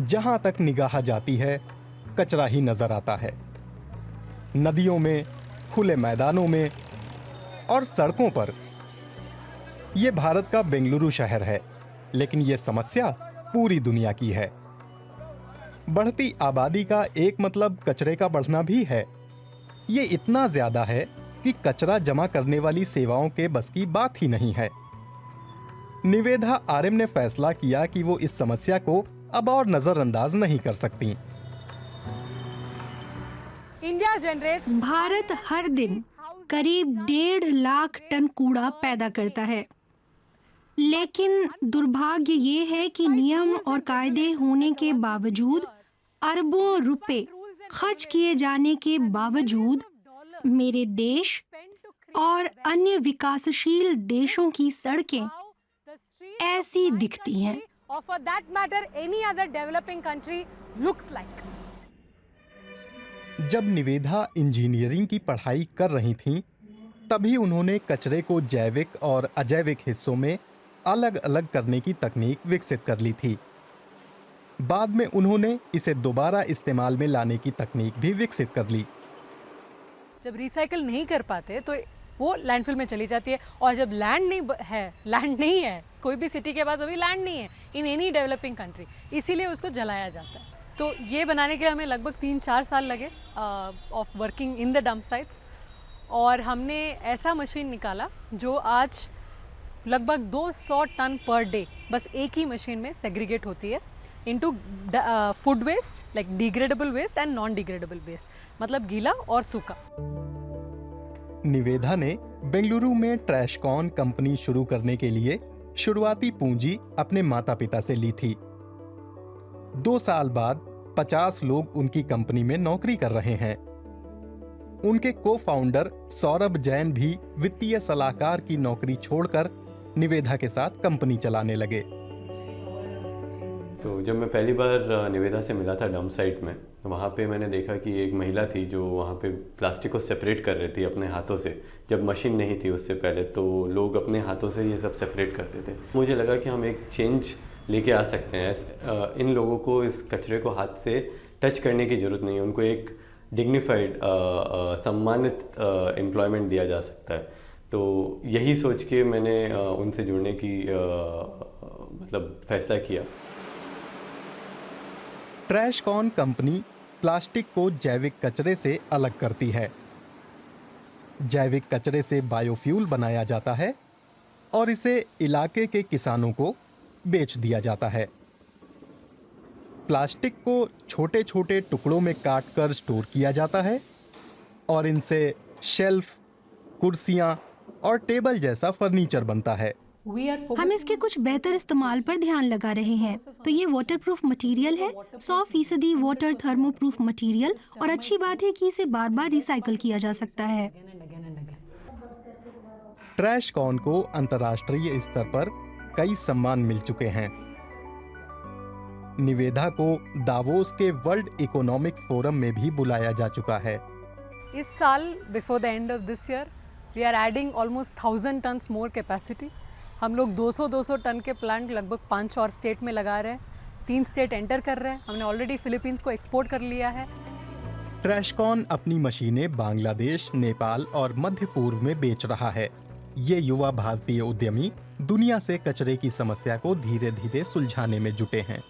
जहां तक निगाह जाती है कचरा ही नजर आता है। नदियों में, खुले मैदानों में और सड़कों पर। यह भारत का बेंगलुरु शहर है, लेकिन यह समस्या पूरी दुनिया की है। बढ़ती आबादी का एक मतलब कचरे का बढ़ना भी है। ये इतना ज्यादा है कि कचरा जमा करने वाली सेवाओं के बस की बात ही नहीं है। निवेदा आर्यम ने फैसला किया कि वो इस समस्या को अब और नजरअंदाज नहीं कर सकती। भारत हर दिन करीब 1.5 लाख टन कूड़ा पैदा करता है, लेकिन दुर्भाग्य ये है कि नियम और कायदे होने के बावजूद, अरबों रुपए खर्च किए जाने के बावजूद मेरे देश और अन्य विकासशील देशों की सड़कें ऐसी दिखती हैं। जब निवेदा इंजीनियरिंग की पढ़ाई कर रही थीं, तभी उन्होंने कचरे को जैविक और अजैविक हिस्सों में अलग अलग करने की तकनीक विकसित कर ली थी। बाद में उन्होंने इसे दोबारा इस्तेमाल में लाने की तकनीक भी विकसित कर ली। जब रिसाइकल नहीं कर पाते तो वो लैंडफिल में चली जाती है, और जब लैंड नहीं है, कोई भी सिटी के पास अभी लैंड नहीं है इन एनी डेवलपिंग कंट्री, इसीलिए उसको जलाया जाता है। तो ये बनाने के लिए हमें लगभग 3-4 साल लगे of working in the dump sites, और हमने ऐसा मशीन निकाला जो आज लगभग 200 टन पर डे बस एक ही मशीन में सेग्रीगेट होती है into food waste, like degradable waste and non degradable waste, मतलब गीला और सूखा। निवेदा ने बेंगलुरु में ट्रैशकॉन कंपनी शुरू करने के लिए शुरुआती पूंजी अपने माता पिता से ली थी। 2 साल बाद 50 लोग उनकी कंपनी में नौकरी कर रहे हैं। उनके को-फाउंडर सौरभ जैन भी वित्तीय सलाहकार की नौकरी छोड़कर निवेदा के साथ कंपनी चलाने लगे। तो जब मैं पहली बार निवेदा से मिला था डंप साइट में, वहाँ पे मैंने देखा कि एक महिला थी जो वहाँ पे प्लास्टिक को सेपरेट कर रही थी अपने हाथों से। जब मशीन नहीं थी उससे पहले, तो लोग अपने हाथों से ये सब सेपरेट करते थे। मुझे लगा कि हम एक चेंज लेके आ सकते हैं। इन लोगों को इस कचरे को हाथ से टच करने की ज़रूरत नहीं है, उनको एक डिग्निफाइड सम्मानित एम्प्लॉयमेंट दिया जा सकता है। तो यही सोच के मैंने उनसे जुड़ने की मतलब फैसला किया। ट्रैशकॉन कंपनी प्लास्टिक को जैविक कचरे से अलग करती है। जैविक कचरे से बायोफ्यूल बनाया जाता है और इसे इलाके के किसानों को बेच दिया जाता है। प्लास्टिक को छोटे छोटे टुकड़ों में काटकर स्टोर किया जाता है और इनसे शेल्फ, कुर्सियां और टेबल जैसा फर्नीचर बनता है। हम इसके कुछ बेहतर इस्तेमाल पर ध्यान लगा रहे हैं। तो ये वाटरप्रूफ मटेरियल है, 100% वाटर थर्मोप्रूफ मटेरियल, और अच्छी बात है कि इसे बार बार रिसाइकल किया जा सकता है। ट्रैशकॉन को अंतर्राष्ट्रीय स्तर पर कई सम्मान मिल चुके हैं। निवेदा को दावोस के वर्ल्ड इकोनॉमिक फोरम में भी बुलाया जा चुका है। इस साल before the end of this year we are adding almost 1000 tons more capacity. हम लोग 200 टन के प्लांट लगभग 5 और स्टेट में लगा रहे हैं। 3 स्टेट एंटर कर रहे हैं। हमने ऑलरेडी फिलीपींस को एक्सपोर्ट कर लिया है। ट्रैशकॉन अपनी मशीनें बांग्लादेश, नेपाल और मध्य पूर्व में बेच रहा है। ये युवा भारतीय उद्यमी दुनिया से कचरे की समस्या को धीरे धीरे सुलझाने में जुटे हैं।